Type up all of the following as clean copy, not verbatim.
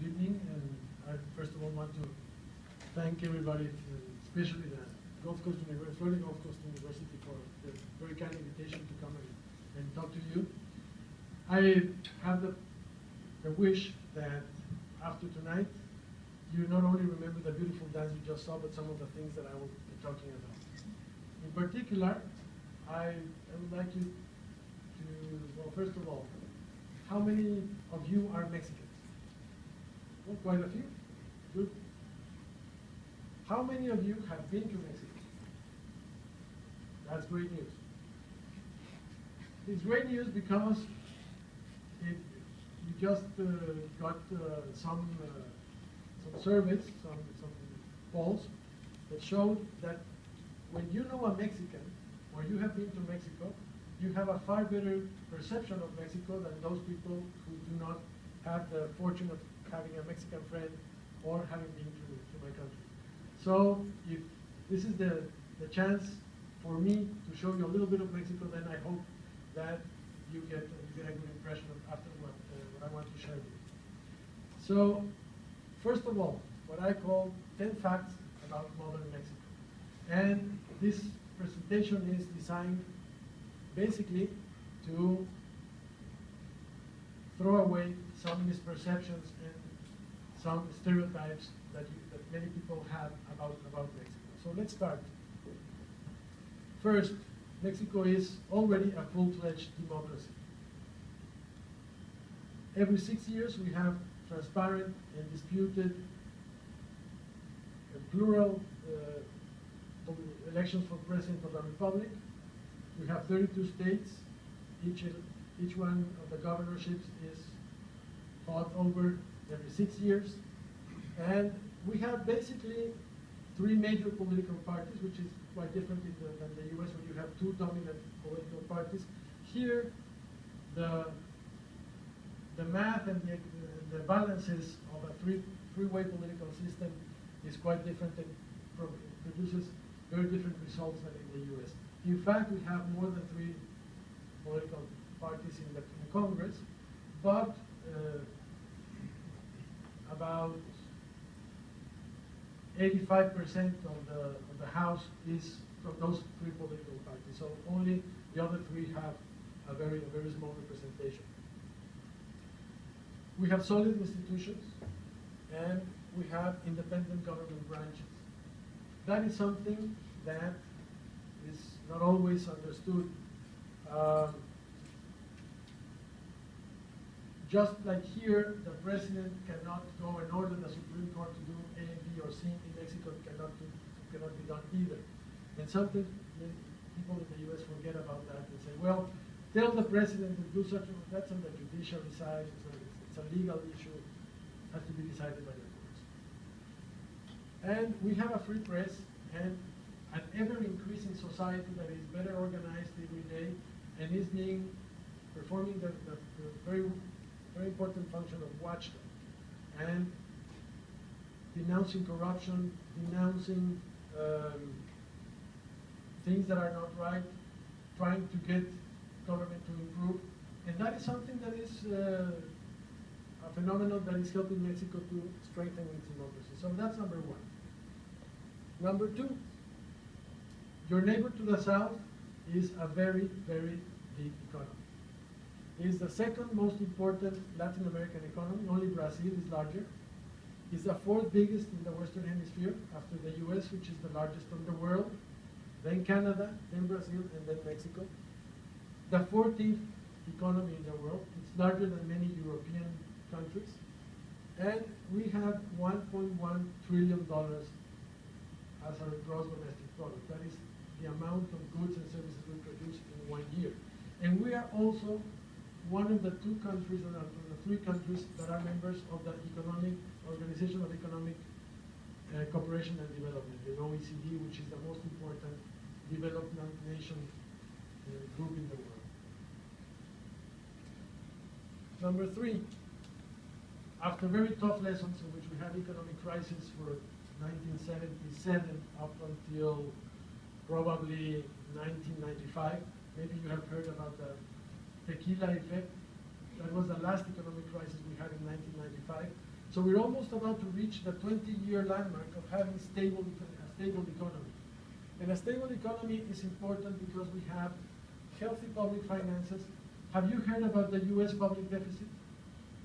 evening, and I first of all want to thank everybody, especially the Gulf Coast University, Florida Gulf Coast University, for the very kind invitation to come and talk to you. I have the wish that after tonight, you not only remember the beautiful dance you just saw, but some of the things that I will be talking about. In particular, I would like you to, well, first of all, how many of you are Mexicans? Well, quite a few. Good. How many of you have been to Mexico? That's great news. It's great news because you just got some surveys, some polls that showed that when you know a Mexican, or you have been to Mexico, you have a far better perception of Mexico than those people who do not have the fortune of having a Mexican friend or having been to my country. So if this is the chance for me to show you a little bit of Mexico, then I hope that you get a good impression after what I want to share with you. So first of all, what I call 10 facts about modern Mexico. And this presentation is designed basically to throw away some misperceptions and some stereotypes that many people have about Mexico. So let's start. First, Mexico is already a full-fledged democracy. Every 6 years we have transparent and disputed and plural elections for President of the Republic. We have 32 states. Each one of the governorships is fought over every 6 years. And we have basically 3 major political parties, which is quite different than the US, where you have 2 dominant political parties. Here, the math and the balances of a three-way political system is quite different and produces very different results than in the US. In fact, we have more than 3 political parties in the Congress, but about 85% of the House is from those 3 political parties. So only the other 3 have a very small representation. We have solid institutions, and we have independent government branches. That is something that is not always understood. Just like here, the president cannot go and order the Supreme Court to do A, B, or C. In Mexico, it cannot be done either. And sometimes people in the U.S. forget about that and say, well, tell the president to do such. That's on the judiciary side. It's a legal issue. It has to be decided by the courts. And we have a free press and an ever-increasing society that is better organized every day and is performing the very important function of watchdog and denouncing corruption, denouncing things that are not right, trying to get government to improve. And that is something that is a phenomenon that is helping Mexico to strengthen its democracy. So that's number 1. Number 2, your neighbor to the south is a very big economy. It is the second most important Latin American economy. Only Brazil is larger. It's the 4th biggest in the Western Hemisphere after the US, which is the largest in the world, then Canada, then Brazil, and then Mexico. The 14th economy in the world. It's larger than many European countries. And we have $1.1 trillion as our gross domestic product. That is the amount of goods and services we produce in 1 year. And we are also one of the 2 countries, or the 3 countries that are members of the Organization of Economic Cooperation and Development, the OECD, which is the most important development nation group in the world. Number 3, after very tough lessons in which we had economic crisis for 1977 up until probably 1995, maybe you have heard about the tequila effect. That was the last economic crisis we had in 1995. So we're almost about to reach the 20-year landmark of having a stable economy. And a stable economy is important because we have healthy public finances. Have you heard about the US public deficit?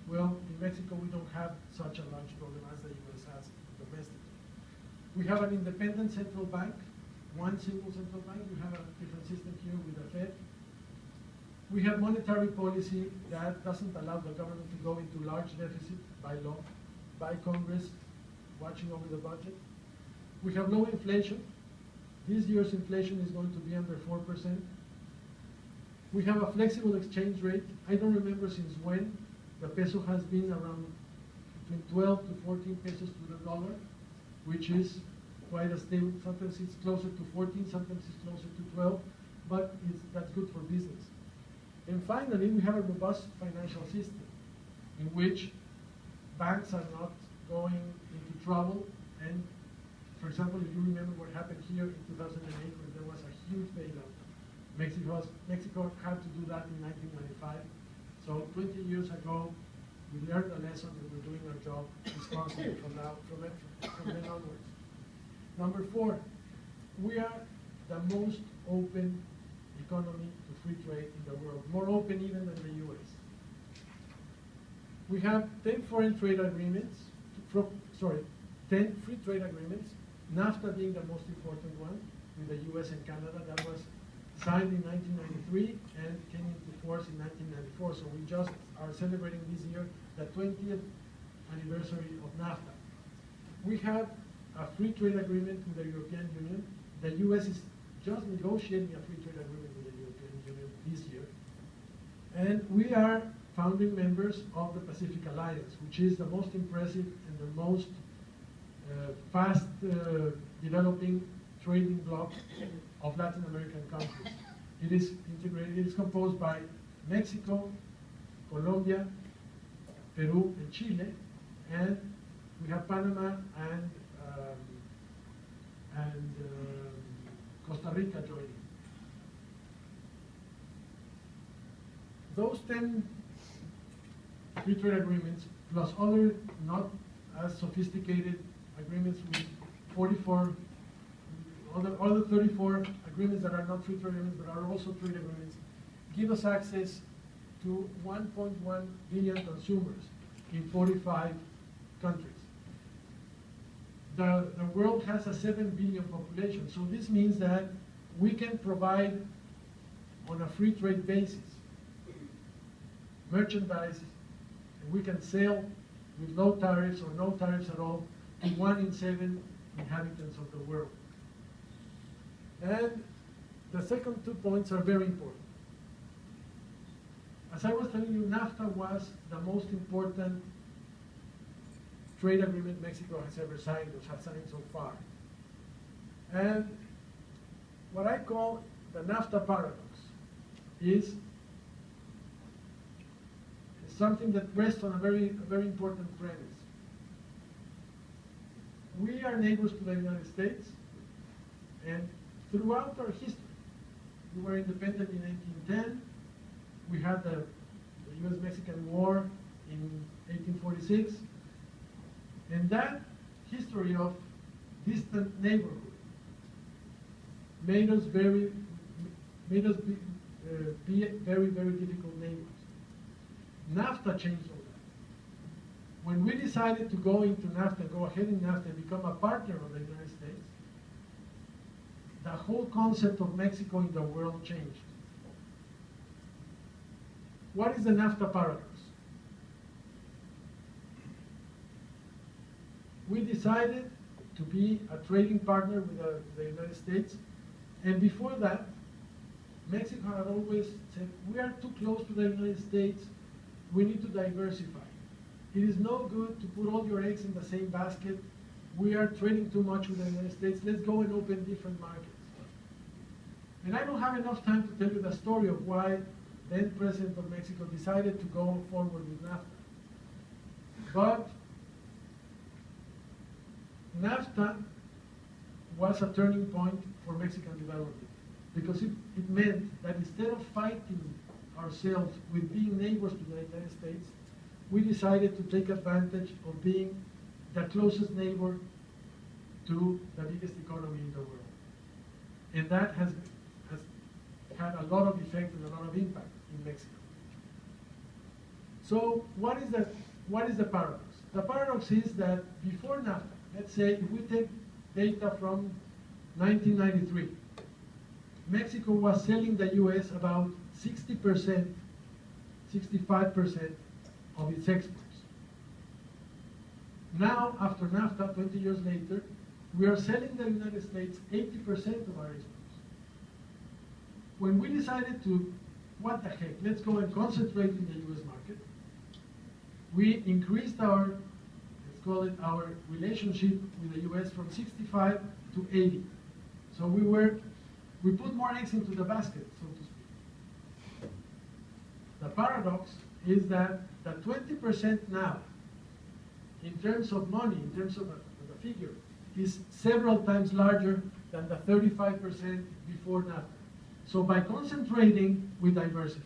Well, in Mexico, we don't have such a large problem as the US has domestically. We have an independent central bank, one single central bank. We have a different system here with the Fed. We have monetary policy that doesn't allow the government to go into large deficit by law, by Congress watching over the budget. We have low inflation. This year's inflation is going to be under 4%. We have a flexible exchange rate. I don't remember since when the peso has been around between 12 to 14 pesos to the dollar, which is quite a stable. Sometimes it's closer to 14, sometimes it's closer to 12, but that's good for business. And finally, we have a robust financial system in which banks are not going into trouble. And for example, if you remember what happened here in 2008 when there was a huge bailout, Mexico had to do that in 1995. So 20 years ago, we learned a lesson and we're doing our job responsibly from then onwards. Number 4, we are the most open economy to free trade in the world, more open even than the US. We have 10 foreign trade agreements, 10 free trade agreements, NAFTA being the most important one with the US and Canada. That was signed in 1993 and came into force in 1994. So we just are celebrating this year the 20th anniversary of NAFTA. We have a free trade agreement with the European Union. The US is just negotiating a free trade agreement with the European Union this year. And we are founding members of the Pacific Alliance, which is the most impressive and the most fast developing trading bloc of Latin American countries. It is integrated, it is composed by Mexico, Colombia, Peru, and Chile, and we have Panama and Costa Rica joining. Those 10 free trade agreements, plus other not as sophisticated agreements with 44 other 34 agreements that are not free trade agreements but are also trade agreements, give us access to 1.1 billion consumers in 45 countries. The world has a 7 billion population, so this means that we can provide on a free trade basis merchandise, and we can sell with low tariffs or no tariffs at all to 1 in 7 inhabitants of the world. And the second 2 points are very important. As I was telling you, NAFTA was the most important trade agreement Mexico has ever signed or has signed so far. And what I call the NAFTA paradox is something that rests on a very important premise. We are neighbors to the United States, and throughout our history, we were independent in 1910. We had the US-Mexican War in 1846. And that history of distant neighborhood made us be very difficult neighbors. NAFTA changed all that. When we decided to go into NAFTA, go ahead in NAFTA and become a partner of the United States, the whole concept of Mexico in the world changed. What is the NAFTA paradox? We decided to be a trading partner with the United States, and before that, Mexico had always said, we are too close to the United States, we need to diversify. It is no good to put all your eggs in the same basket. We are trading too much with the United States, let's go and open different markets. And I don't have enough time to tell you the story of why then President of Mexico decided to go forward with NAFTA. But NAFTA was a turning point for Mexican development because it meant that instead of fighting ourselves with being neighbors to the United States, we decided to take advantage of being the closest neighbor to the biggest economy in the world. And that has had a lot of effect and a lot of impact in Mexico. So what is the paradox? The paradox is that before NAFTA, let's say if we take data from 1993, Mexico was selling the US about 60%, 65% of its exports. Now, after NAFTA, 20 years later, we are selling the United States 80% of our exports. When we decided to, what the heck, let's go and concentrate in the US market, we increased our, let's call it our relationship with the US from 65 to 80. So we put more eggs into the basket, so to speak. The paradox is that the 20% now, in terms of money, in terms of the figure, is several times larger than the 35% before NAFTA. So by concentrating, we diversify.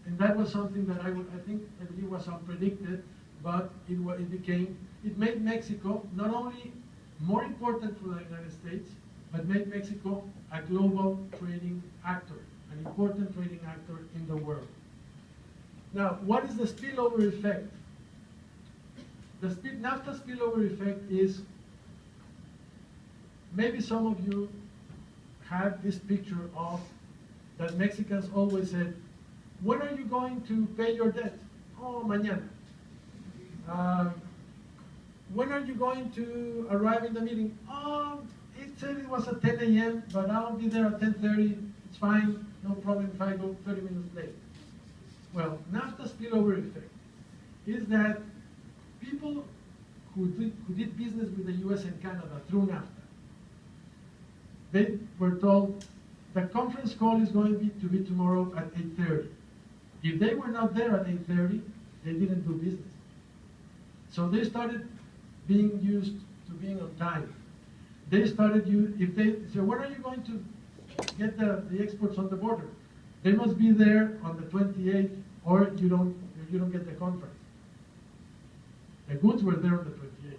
And that was something that I believe was unpredicted, but it made Mexico not only more important for the United States, but made Mexico a global trading actor, an important trading actor in the world. Now, what is the spillover effect? The NAFTA spillover effect is, maybe some of you had this picture of that Mexicans always said, when are you going to pay your debt? Oh, mañana. When are you going to arrive in the meeting? Oh, it said it was at 10 a.m., but I'll be there at 10:30. It's fine, no problem if I go 30 minutes late. Well, NAFTA spillover effect is that people who did business with the US and Canada through NAFTA, they were told the conference call is going to be tomorrow at 8:30. If they were not there at 8:30, they didn't do business. So they started being used to being on time. They started, if they say, when are you going to get the exports on the border? They must be there on the 28th, or you don't get the contract. The goods were there on the 28th.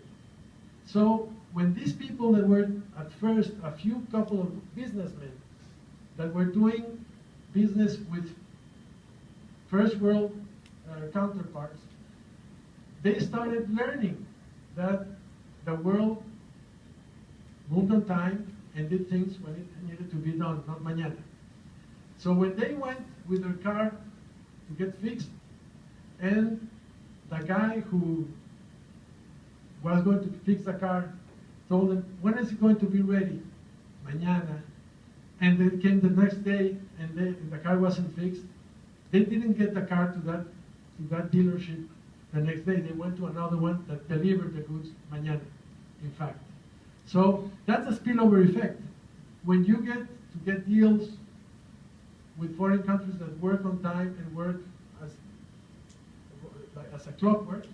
So when these people that were at first a couple of businessmen that were doing business with first world counterparts, they started learning that the world moved on time and did things when it needed to be done, not mañana. So when they went with their car to get fixed, and the guy who was going to fix the car told them, when is it going to be ready? Mañana. And they came the next day, and the car wasn't fixed. They didn't get the car to that dealership the next day. They went to another one that delivered the goods mañana, in fact. So that's a spillover effect. When you get deals with foreign countries that work on time and work as a clockwork,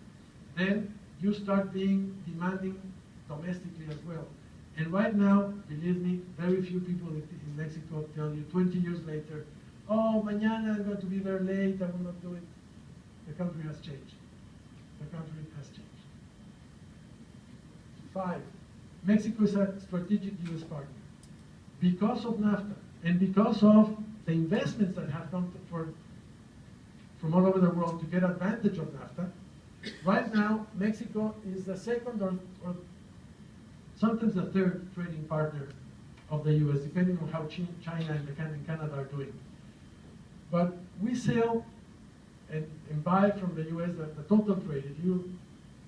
then you start being demanding domestically as well. And right now, believe me, very few people in Mexico tell you 20 years later, oh, mañana I'm going to be there late, I will not do it. The country has changed. The country has changed. 5, Mexico is a strategic US partner. Because of NAFTA and because of the investments that have come from all over the world to get advantage of NAFTA, right now Mexico is the second or sometimes the third trading partner of the US, depending on how China and Canada are doing. But we sell and buy from the US the total trade. If you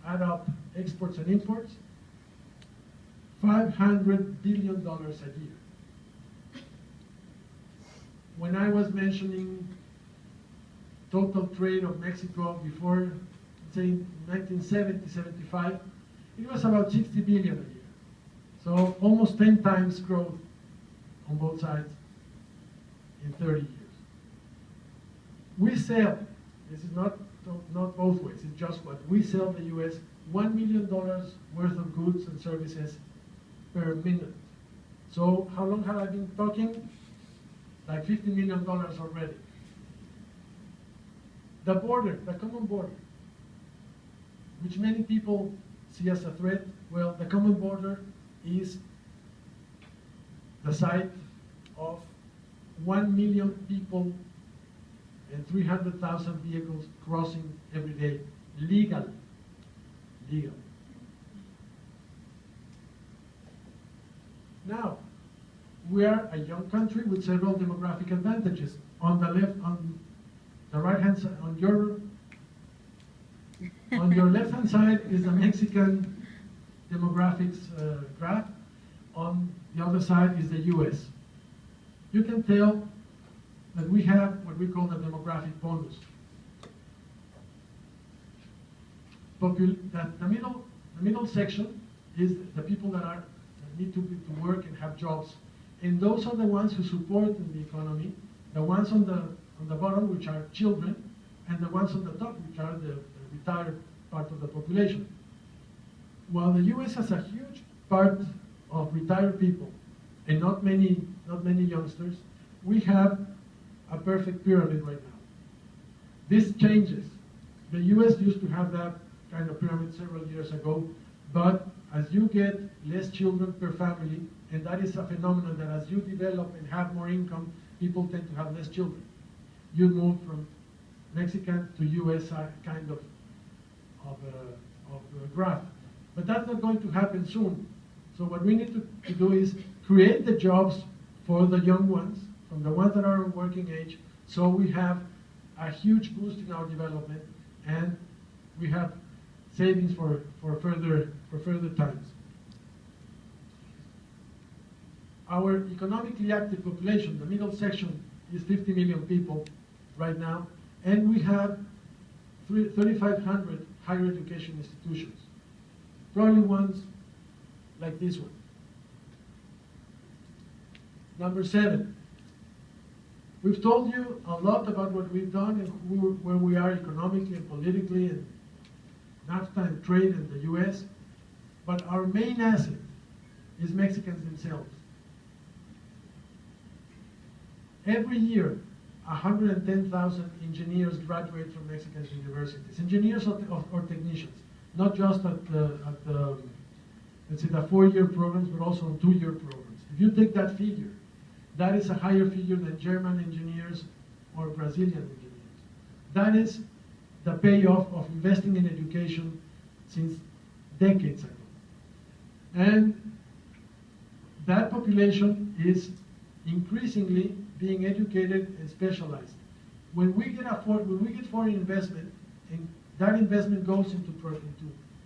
add up exports and imports, $500 billion a year. When I was mentioning total trade of Mexico before, say, 1970, 75, it was about 60 billion a year. So almost 10 times growth on both sides in 30 years. We sell, this is not both ways, it's just what we sell the US, $1 million worth of goods and services per minute. So how long have I been talking? Like $50 million already. The border, the common border. which many people see as a threat. Well, the common border is the site of 1 million people and 300,000 vehicles crossing every day, legal. Now, we are a young country with several demographic advantages. On the left, on the right-hand side, on your left-hand side is the Mexican demographics graph. On the other side is the U.S. You can tell that we have what we call the demographic bonus. The middle section is the people that need to work and have jobs. And those are the ones who support the economy, the ones on the bottom, which are children, and the ones on the top, which are the retired part of the population. While the U.S. has a huge part of retired people and not many youngsters, we have a perfect pyramid right now. This changes. The U.S. used to have that kind of pyramid several years ago, but as you get less children per family, and that is a phenomenon that as you develop and have more income, people tend to have less children. You move from Mexican to U.S. kind of graph. But that's not going to happen soon. So what we need to do is create the jobs for the young ones, from the ones that are of working age, so we have a huge boost in our development, and we have savings for further times. Our economically active population, the middle section, is 50 million people right now, and we have 3,500 higher education institutions, probably ones like this one. Number 7, we've told you a lot about what we've done and where we are economically and politically, and NAFTA and trade in the US, but our main asset is Mexicans themselves. Every year, 110,000 engineers graduate from Mexican universities, engineers or technicians, not just at the let's say the 4-year programs, but also on 2-year programs. If you take that figure, that is a higher figure than German engineers or Brazilian engineers. That is the payoff of investing in education since decades ago. And that population is increasingly being educated and specialized. When we get foreign investment, and that investment goes into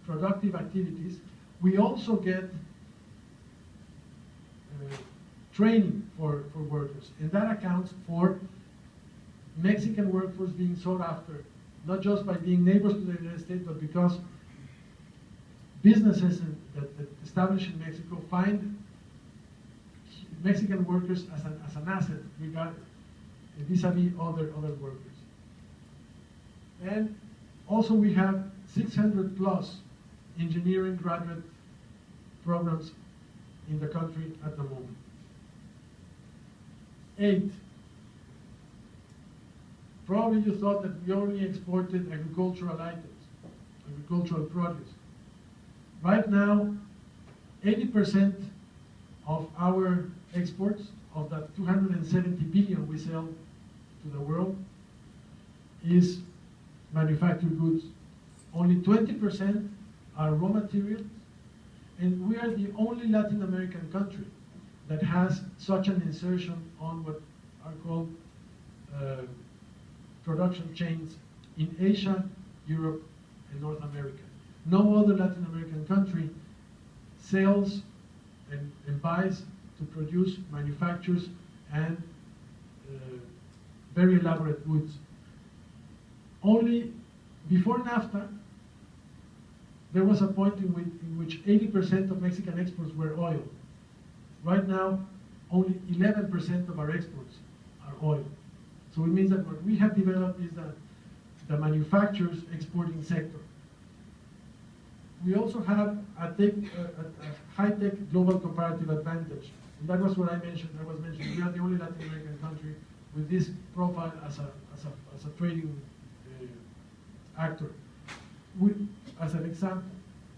productive activities, we also get training for workers, and that accounts for Mexican workforce being sought after, not just by being neighbors to the United States, but because businesses that establish in Mexico find Mexican workers as an asset vis-a-vis other workers. And also we have 600 plus engineering graduate programs in the country at the moment. 8, probably you thought that we only exported agricultural items, agricultural produce. Right now, 80% of our exports, of that 270 billion we sell to the world, is manufactured goods. Only 20% are raw materials, and we are the only Latin American country that has such an insertion on what are called production chains in Asia, Europe, and North America. No other Latin American country sells and buys to produce, manufactures, and very elaborate goods. Only before NAFTA, there was a point in which 80% of Mexican exports were oil. Right now, only 11% of our exports are oil. So it means that what we have developed is the manufacturers exporting sector. We also have a high-tech global comparative advantage. And that was what I mentioned. We are the only Latin American country with this profile as a trading actor. as an example,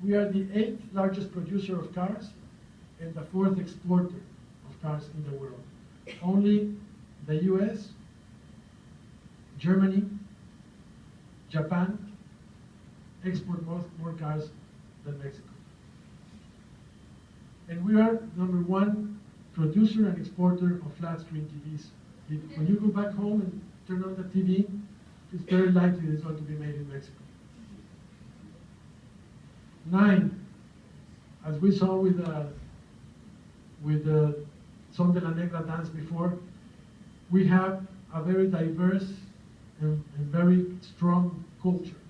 we are the 8th largest producer of cars and the 4th exporter of cars in the world. Only the US, Germany, Japan export more cars than Mexico. And we are #1 producer and exporter of flat screen TVs. When you go back home and turn on the TV, it's very likely it's going to be made in Mexico. 9, as we saw with the Son de la Negra dance before, we have a very diverse and very strong culture.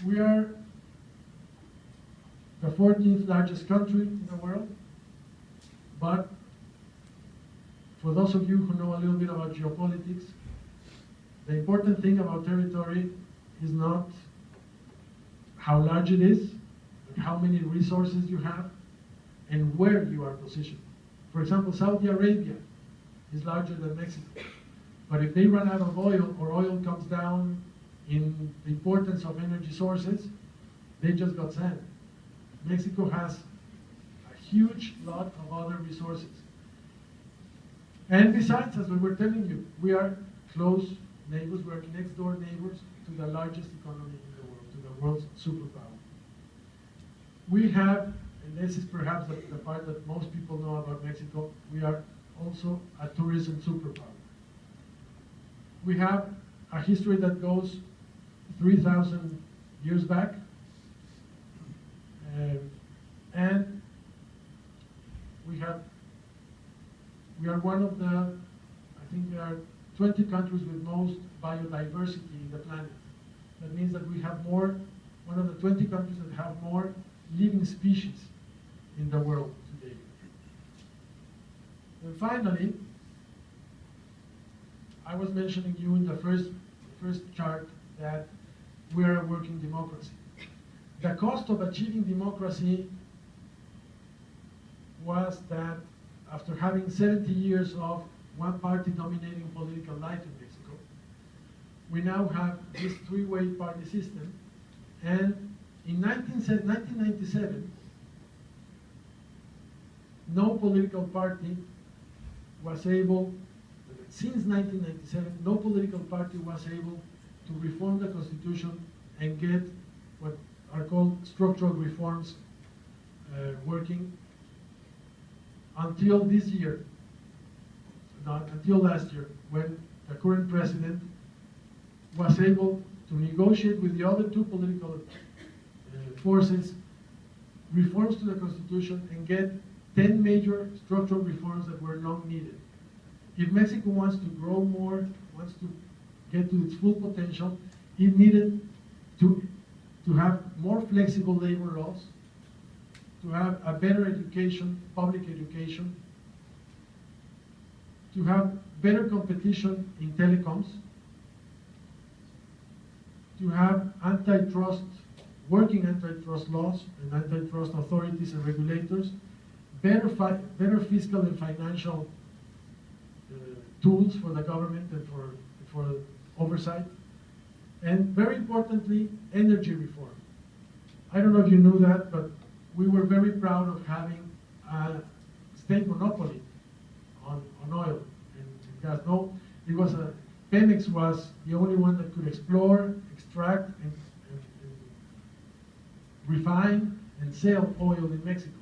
We are the 14th largest country in the world, but for those of you who know a little bit about geopolitics, the important thing about territory is not how large it is, but how many resources you have and where you are positioned. For example, Saudi Arabia is larger than Mexico, but if they run out of oil or oil comes down in the importance of energy sources, they just got sand. Mexico has a huge lot of other resources. And besides, as we were telling you, we are close neighbors, we're next door neighbors to the largest economy in the world, to the world's superpower. We have, and this is perhaps the part that most people know about Mexico, we are also a tourism superpower. We have a history that goes 3,000 years back, and we are one of the, I think there are 20 countries with most biodiversity in the planet. That means that we have one of the 20 countries that have more living species in the world today. And finally, I was mentioning you in the first chart that we are a working democracy. The cost of achieving democracy was that after having 70 years of one party dominating political life in Mexico, we now have this three-way party system, and in 1997, no political party was able, since 1997, no political party was able to reform the Constitution and get what are called structural reforms working until this year, until last year, when the current president was able to negotiate with the other two political forces reforms to the Constitution and get 10 major structural reforms that were long needed. If Mexico wants to grow more, wants to get to its full potential, it needed to have more flexible labor laws, to have a better education, public education, to have better competition in telecoms, to have antitrust, working antitrust laws and antitrust authorities and regulators, better fiscal and financial tools for the government and for oversight, and very importantly, energy reform. I don't know if you knew that, but we were very proud of having a state monopoly on oil and gas. No, it was Pemex was the only one that could explore, extract, and refine and sell oil in Mexico.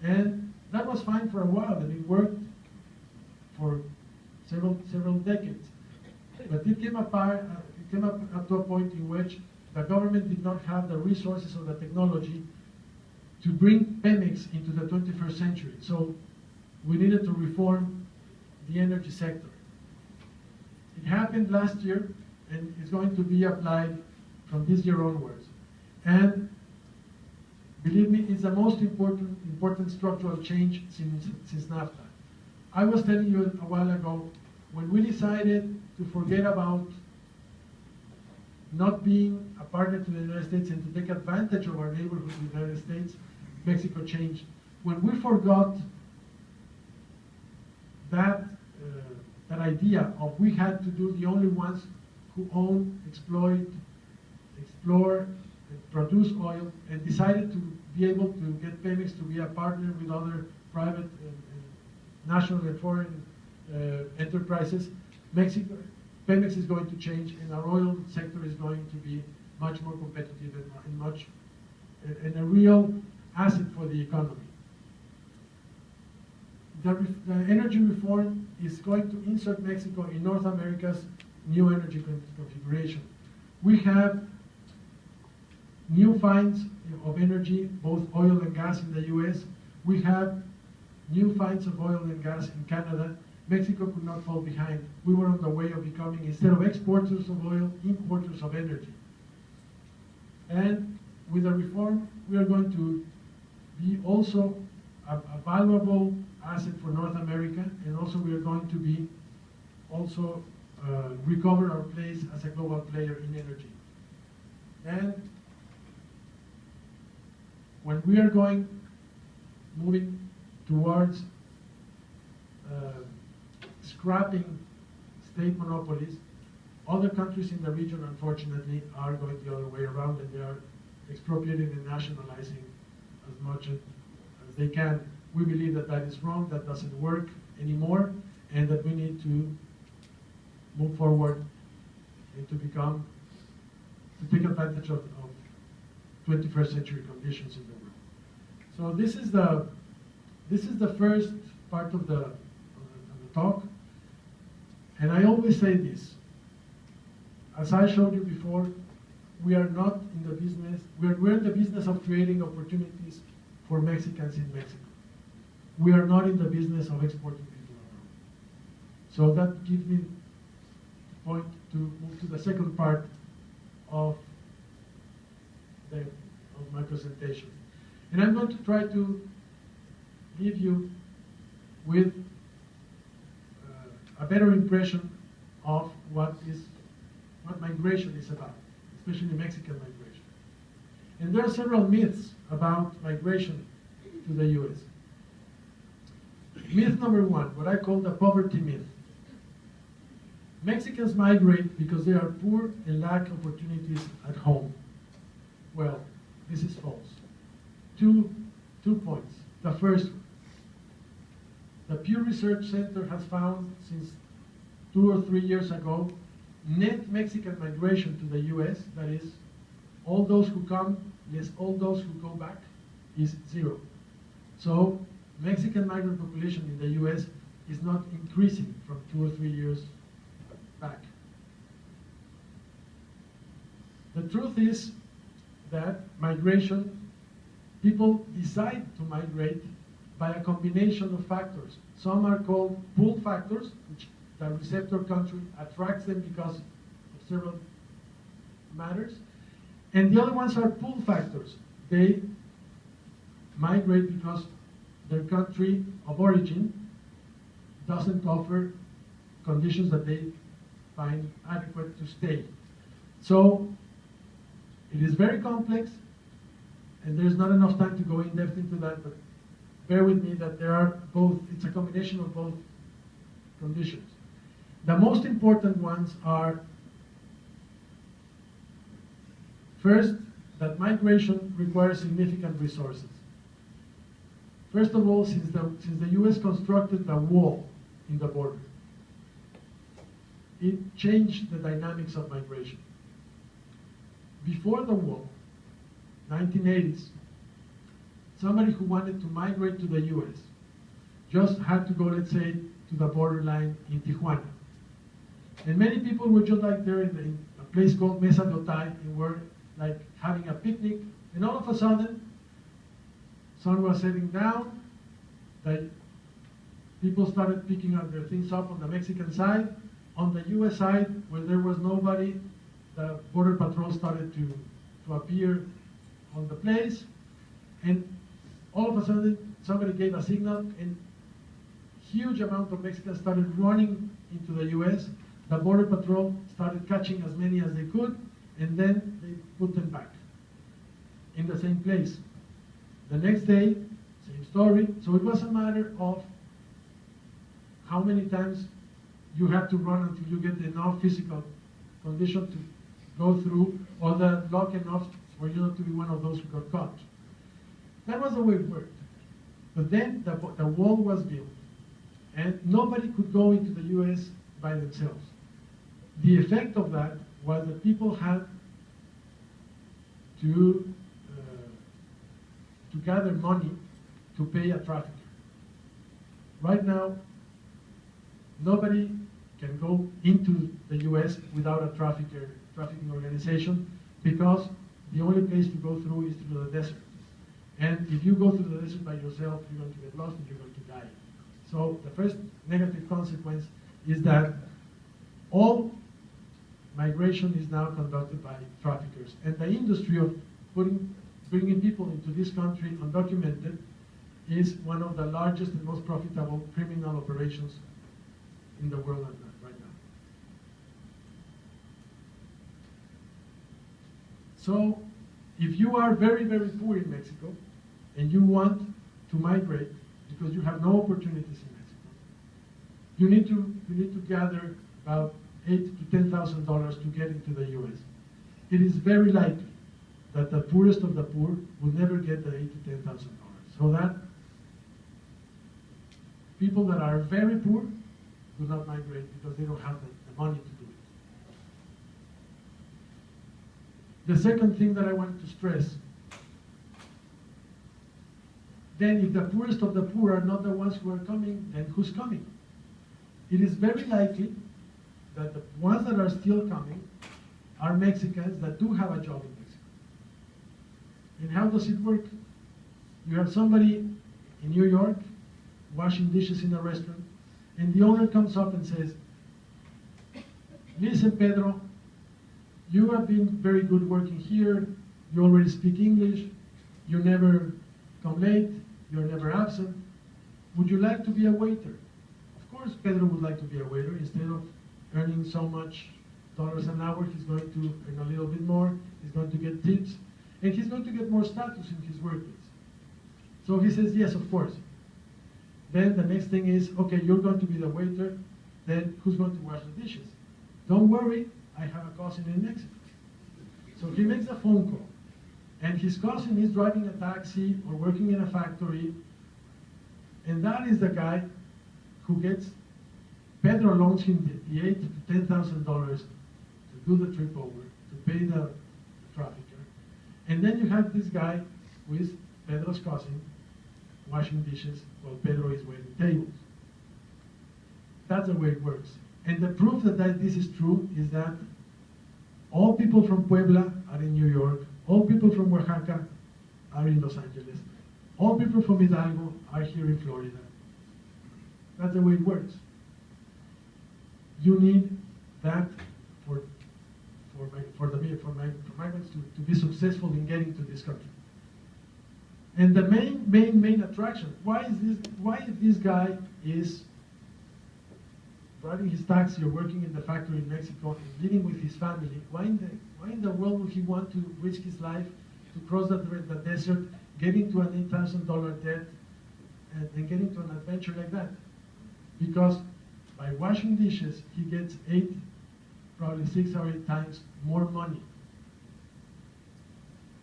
And that was fine for a while, and it worked for several decades. But it came up to a point in which the government did not have the resources or the technology to bring Pemex into the 21st century. So we needed to reform the energy sector. It happened last year, and it's going to be applied from this year onwards. And believe me, it's the most important structural change since NAFTA. I was telling you a while ago, when we decided to forget about not being a partner to the United States and to take advantage of our neighborhood with the United States, Mexico changed. When we forgot that idea of we had to do the only ones who own, exploit, explore and produce oil, and decided to be able to get Pemex to be a partner with other private and national and foreign enterprises, Pemex is going to change, and our oil sector is going to be much more competitive and a real asset for the economy. The energy reform is going to insert Mexico in North America's new energy configuration. We have new finds of energy, both oil and gas in the US. We have new finds of oil and gas in Canada. Mexico could not fall behind. We were on the way of becoming, instead of exporters of oil, importers of energy. And with the reform, we are going to be also a valuable asset for North America, and also we are going to be also recover our place as a global player in energy. And when we are moving towards scrapping state monopolies, other countries in the region, unfortunately, are going the other way around, and they are expropriating and nationalizing as much as they can. We believe that that is wrong, that doesn't work anymore, and that we need to move forward and to take advantage of 21st century conditions in the world. So this is the first part of the talk, and I always say this. As I showed you before, we are not in the business, we're in the business of creating opportunities for Mexicans in Mexico. We are not in the business of exporting people around. So that gives me the point to move to the second part of my presentation. And I'm going to try to leave you with a better impression of what migration is about, especially Mexican migration. And there are several myths about migration to the US. Myth number one, what I call the poverty myth. Mexicans migrate because they are poor and lack opportunities at home. Well, this is false. Two points. The first one, the Pew Research Center has found since 2 or 3 years ago, net Mexican migration to the US, that is, all those who come, less all those who go back, is 0. So Mexican migrant population in the US is not increasing from 2 or 3 years back. The truth is that migration, people decide to migrate by a combination of factors. Some are called pull factors, which the receptor country attracts them because of several matters. And the other ones are pull factors. They migrate because their country of origin doesn't offer conditions that they find adequate to stay. So it is very complex, and there's not enough time to go in depth into that, but bear with me that there are both, it's a combination of both conditions. The most important ones are, first, that migration requires significant resources. First of all, since the US constructed the wall in the border, it changed the dynamics of migration. Before the wall, 1980s, somebody who wanted to migrate to the US just had to go, let's say, to the borderline in Tijuana. And many people were just like there in a place called Mesa de Otay, and were like having a picnic, and all of a sudden, sun was setting down, people started picking up their things up on the Mexican side. On the US side, where there was nobody, the border patrol started to appear on the place, and all of a sudden, somebody gave a signal, and huge amount of Mexicans started running into the US. The border patrol started catching as many as they could, and then they put them back in the same place. The next day, same story. So it was a matter of how many times you have to run until you get enough physical condition to go through all the lock and off for you not to be one of those who got caught. That was the way it worked. But then the wall was built, and nobody could go into the US by themselves. The effect of that was that people had to gather money to pay a trafficker. Right now, nobody can go into the US without a trafficking organization, because the only place to go through is through the desert. And if you go through the desert by yourself, you're going to get lost and you're going to die. So the first negative consequence is that all migration is now conducted by traffickers. And the industry of bringing people into this country undocumented is one of the largest and most profitable criminal operations in the world right now. So if you are very, very poor in Mexico and you want to migrate because you have no opportunities in Mexico, you need to gather about $8,000 to $10,000 to get into the US. It is very likely that the poorest of the poor will never get the $8,000 to $10,000. So that people that are very poor do not migrate because they don't have the money to do it. The second thing that I wanted to stress, then if the poorest of the poor are not the ones who are coming, then who's coming? It is very likely that the ones that are still coming are Mexicans that do have a job in Mexico. And how does it work? You have somebody in New York washing dishes in a restaurant, and the owner comes up and says, "Listen, Pedro, you have been very good working here, you already speak English, you never come late, you're never absent. Would you like to be a waiter?" Of course, Pedro would like to be a waiter. Instead of earning so much dollars an hour, he's going to earn a little bit more, he's going to get tips, and he's going to get more status in his workplace. So he says, yes, of course. Then the next thing is, okay, you're going to be the waiter, then who's going to wash the dishes? Don't worry, I have a cousin in Mexico. So he makes a phone call, and his cousin is driving a taxi or working in a factory, and that is the guy who gets, Pedro loans him the $8,000 to $10,000 to do the trip over, to pay the trafficker. And then you have this guy who is Pedro's cousin, washing dishes while Pedro is waiting tables. That's the way it works. And the proof that this is true is that all people from Puebla are in New York, all people from Oaxaca are in Los Angeles, all people from Hidalgo are here in Florida. That's the way it works. You need that for migrants to be successful in getting to this country. And the main attraction, why if this guy is driving his taxi or working in the factory in Mexico and living with his family, why in the world would he want to risk his life to cross the desert, get into an $8,000 debt, and get into an adventure like that? Because by washing dishes, he gets probably 6 or 8 times more money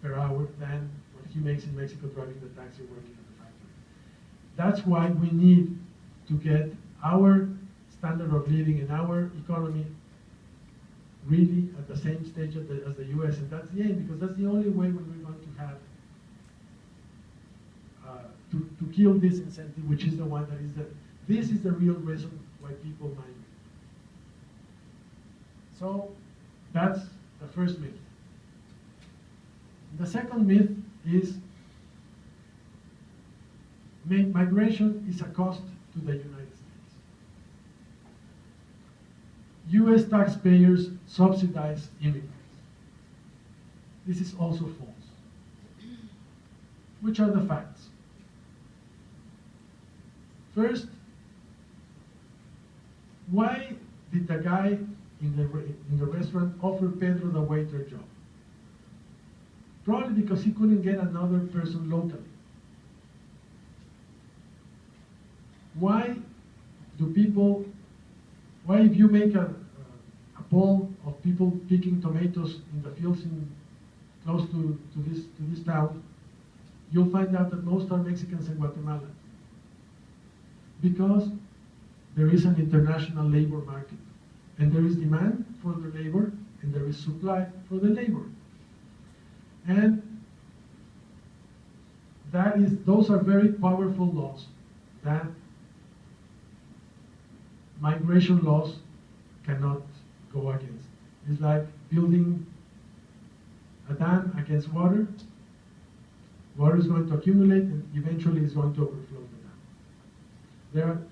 per hour than what he makes in Mexico driving the taxi or working at the factory. That's why we need to get our standard of living and our economy really at the same stage as the US, and that's the aim, because that's the only way we're going to have to kill this incentive, which is the one that is this is the real reason why people migrate. So that's the first myth. The second myth is migration is a cost to the United States. US taxpayers subsidize immigrants. This is also false. Which are the facts? First, why did the guy in the restaurant offer Pedro the waiter job? Probably because he couldn't get another person locally. Why if you make a poll of people picking tomatoes in the fields close to this town, you'll find out that most are Mexicans and Guatemalans. Because there is an international labor market, and there is demand for the labor, and there is supply for the labor. And those are very powerful laws that migration laws cannot go against. It's like building a dam against water. Water is going to accumulate and eventually it's going to overflow the dam.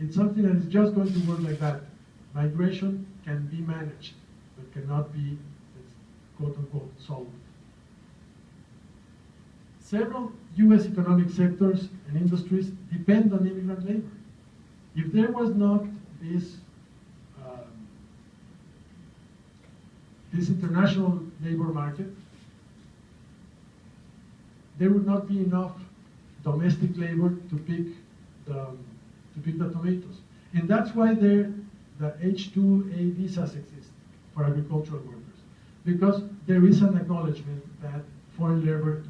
It's something that is just going to work like that. Migration can be managed, but cannot be, quote unquote, solved. Several US economic sectors and industries depend on immigrant labor. If there was not this international labor market, there would not be enough domestic labor to pick the tomatoes. And that's why the H-2A visas exist for agricultural workers, because there is an acknowledgement that foreign labor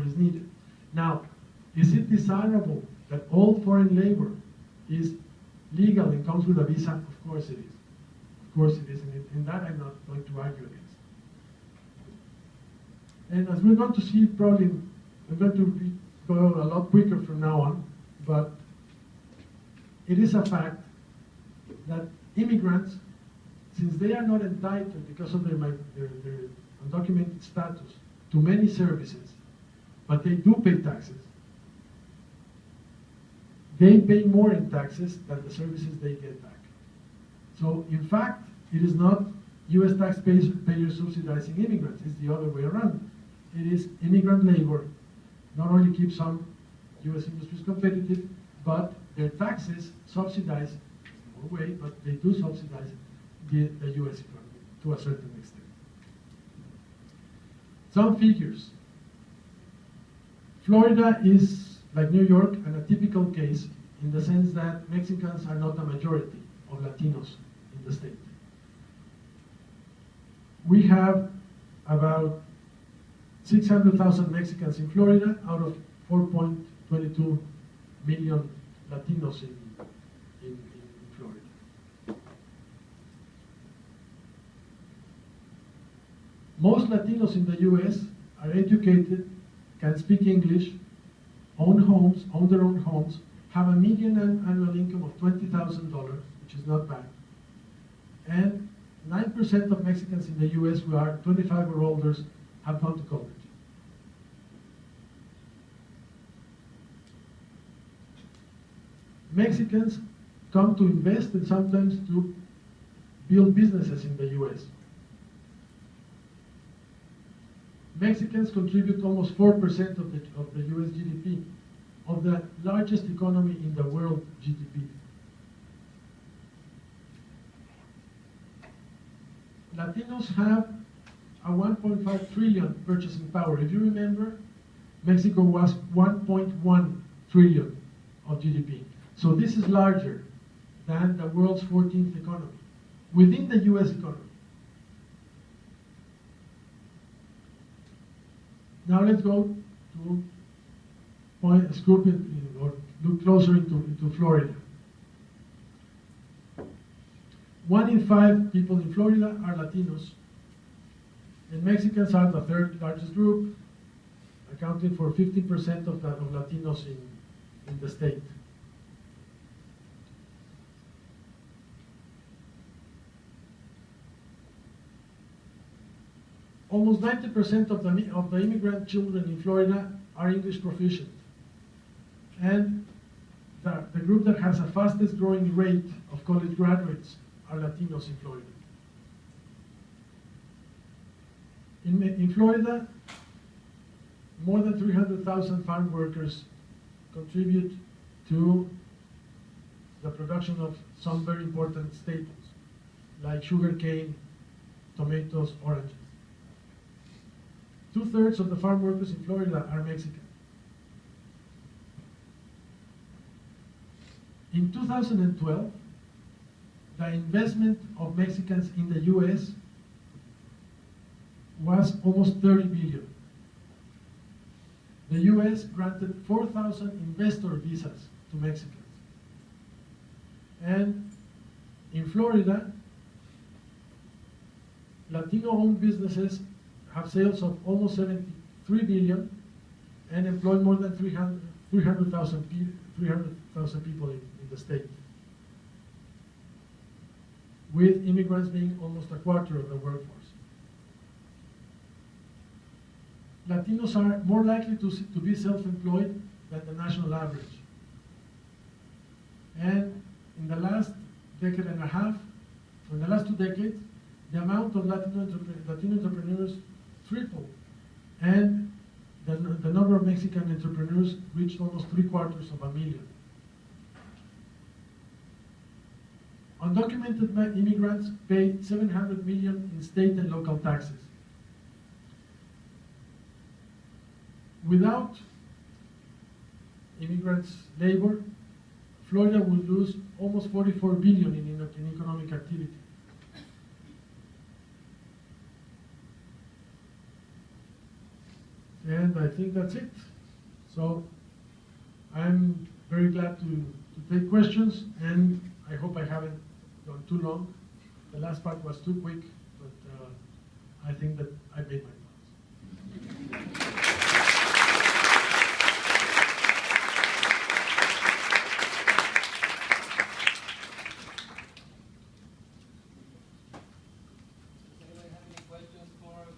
is needed. Now, is it desirable that all foreign labor is legal and comes with a visa? Of course it is. Of course it is, and that I'm not going to argue against. And as we're going to see, probably we're going to go a lot quicker from now on, but it is a fact that immigrants, since they are not entitled because of their undocumented status to many services, but they do pay taxes, they pay more in taxes than the services they get back. So in fact, it is not US taxpayers subsidizing immigrants, it's the other way around. It is immigrant labor not only keeps some US industries competitive, but their taxes subsidize, in more way, but they do subsidize the US economy to a certain extent. Some figures. Florida is, like New York, an atypical case in the sense that Mexicans are not a majority of Latinos in the state. We have about 600,000 Mexicans in Florida out of 4.22 million Latinos in Florida. Most Latinos in the US are educated, can speak English, own their own homes, have a median annual income of $20,000, which is not bad, and 9% of Mexicans in the US who are 25 or older have gone to college. Mexicans come to invest and sometimes to build businesses in the US. Mexicans contribute almost 4% of the US GDP, of the largest economy in the world GDP. Latinos have a 1.5 trillion purchasing power. If you remember, Mexico was 1.1 trillion of GDP. So this is larger than the world's 14th economy, within the US economy. Now let's go to scoop it, or look closer into Florida. 1 in 5 people in Florida are Latinos, and Mexicans are the third largest group, accounting for 50% of Latinos in the state. Almost 90% of the immigrant children in Florida are English proficient. And the group that has the fastest growing rate of college graduates are Latinos in Florida. In Florida, more than 300,000 farm workers contribute to the production of some very important staples, like sugarcane, tomatoes, oranges. 2/3 of the farm workers in Florida are Mexican. In 2012, the investment of Mexicans in the US was almost 30 billion. The US granted 4,000 investor visas to Mexicans. And in Florida, Latino-owned businesses have sales of almost 73 billion and employ more than 300,000 people in the state, with immigrants being almost a quarter of the workforce. Latinos are more likely to be self-employed than the national average. And in the last decade and a half, or in the last 2 decades, the amount of Latino entrepreneurs tripled, and the number of Mexican entrepreneurs reached almost 750,000. Undocumented immigrants pay 700 million in state and local taxes. Without immigrants' labor, Florida would lose almost 44 billion in economic activity. And I think that's it. So I'm very glad to take questions, and I hope I haven't gone too long. The last part was too quick, but I think that I made my points.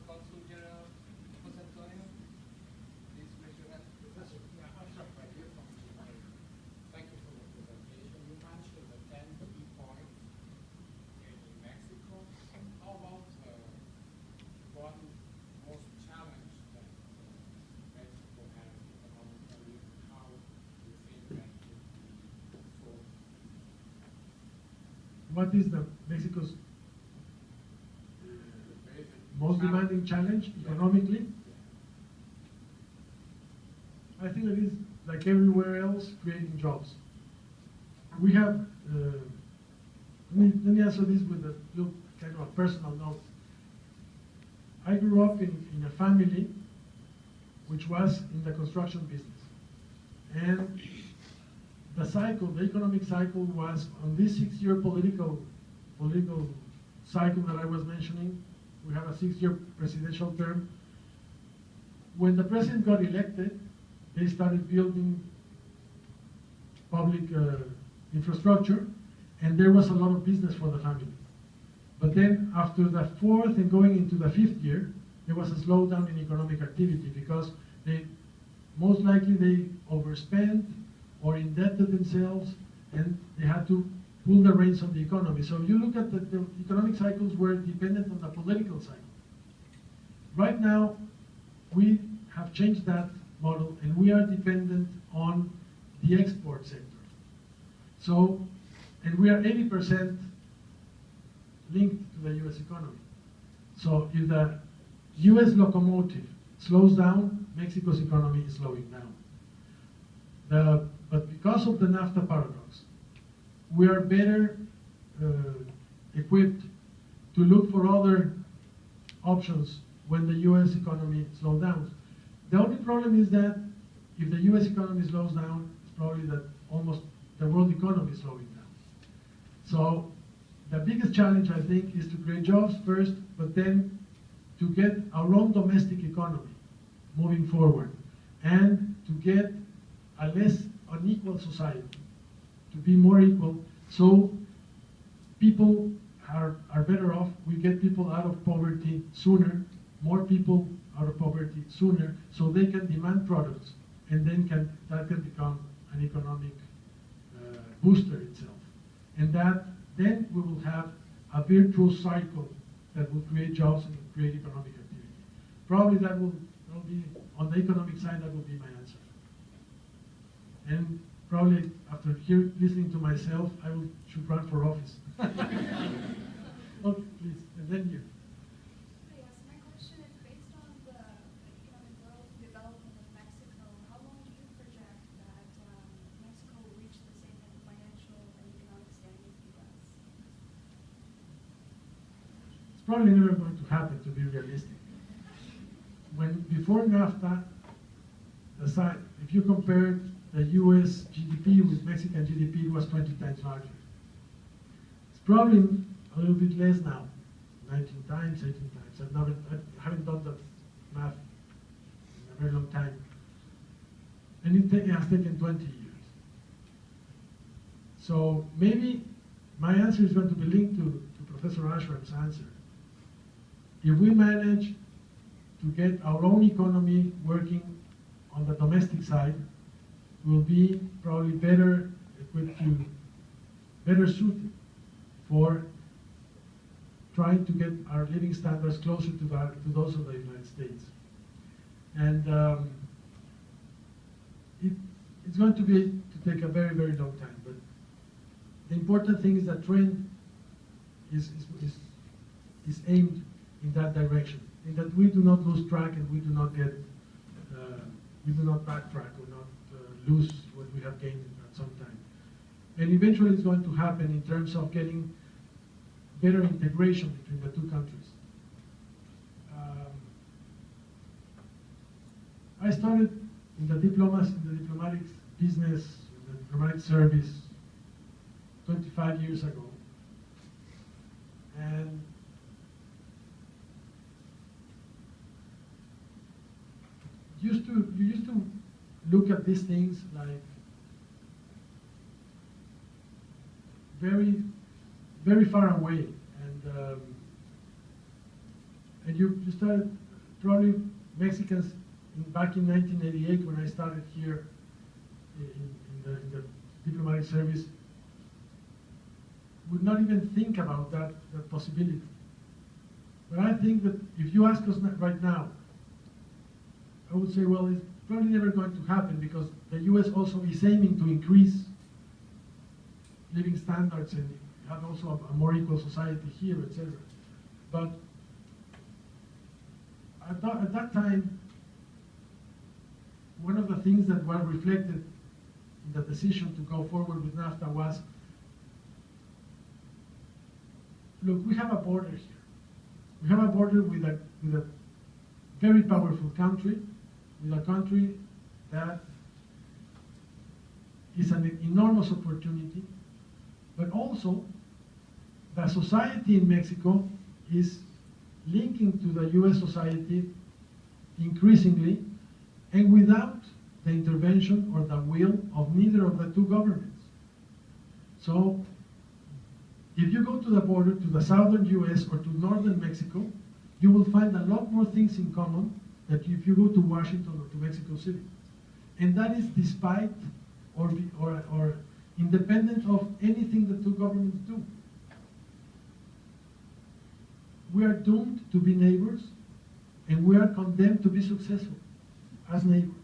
Consul General José Antonio, please raise your hand. Professor, I'll start right here from GMA. Thank you for the presentation. You mentioned the 10 key points in Mexico. How about one most challenge that Mexico has economically? How do you think that could be solved? What is Mexico's most demanding challenge economically? I think it is, like everywhere else, creating jobs. We have, let me answer this with a little kind of a personal note. I grew up in a family which was in the construction business. And the cycle, the economic cycle, was on this 6-year political cycle that I was mentioning. We have a 6-year presidential term. When the president got elected, they started building public infrastructure, and there was a lot of business for the family. But then after the 4th and going into the 5th year, there was a slowdown in economic activity because most likely they overspent or indebted themselves, and they had to pull the reins on the economy. So you look at the economic cycles were dependent on the political cycle. Right now, we have changed that model, and we are dependent on the export sector. So, and we are 80% linked to the US economy. So if the US locomotive slows down, Mexico's economy is slowing down. But because of the NAFTA paradox, we are better equipped to look for other options when the US economy slows down. The only problem is that if the US economy slows down, it's probably that almost the world economy is slowing down. So the biggest challenge, I think, is to create jobs first, but then to get our own domestic economy moving forward, and to get a less unequal society, to be more equal, so people are better off. We get people out of poverty sooner, more people out of poverty sooner, so they can demand products, and then that can become an economic booster itself. And then we will have a virtuous cycle that will create jobs and create economic activity. Probably that will be, on the economic side, that will be my answer. And probably after listening to myself, should run for office. Okay, please, and then you. Yes, my question is based on the economic growth and development of Mexico. How long do you project that Mexico will reach the same financial and economic standing as the U.S.? probably never going to happen, to be realistic. Before NAFTA, if you compared the US GDP with Mexican GDP, it was 20 times larger. It's probably a little bit less now, 19 times, 18 times. I haven't done that math in a very long time. And it has taken 20 years. So maybe my answer is going to be linked to Professor Ashram's answer. If we manage to get our own economy working on the domestic side, we'll be probably better equipped to, better suited for trying to get our living standards closer to those of the United States. And it's going to take a very, very long time. But the important thing is that trend is aimed in that direction, in that we do not lose track and we do not backtrack or not lose what we have gained at some time. And eventually it's going to happen in terms of getting better integration between the two countries. I started in the diplomatic business, in the diplomatic service 25 years ago. And you used to look at these things like very, very far away, and you started, probably Mexicans back in 1988 when I started here in the diplomatic service would not even think about that possibility. But I think that if you ask us right now, I would say, well, it's probably never going to happen because the US also is aiming to increase living standards and have also a more equal society here, etc. But at that time, one of the things that were reflected in the decision to go forward with NAFTA was, look, we have a border here. We have a border with a very powerful country, with a country that is an enormous opportunity, but also the society in Mexico is linking to the US society increasingly, and without the intervention or the will of neither of the two governments. So if you go to the border, to the southern US or to northern Mexico, you will find a lot more things in common than if you go to Washington or to Mexico City. And that is despite or independent of anything the two governments do. We are doomed to be neighbors, and we are condemned to be successful as neighbors.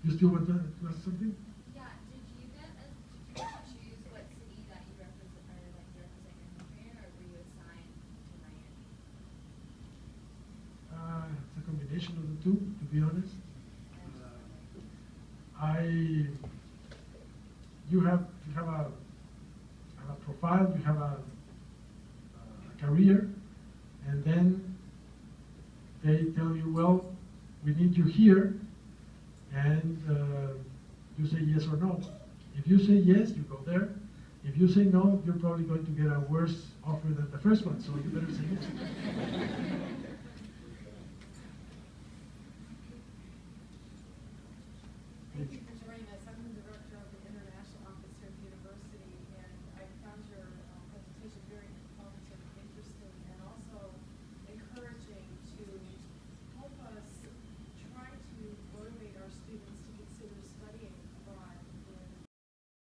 You still want to ask something? Yeah, did you get to choose what city that you represent, or like you represent your country in, or were you assigned to Miami? It's a combination of the two, to be honest. You have a profile, you have a career, and then they tell you, well, we need you here, and you say yes or no. If you say yes, you go there. If you say no, you're probably going to get a worse offer than the first one, so you better say yes. Thank you for joining us. I'm the director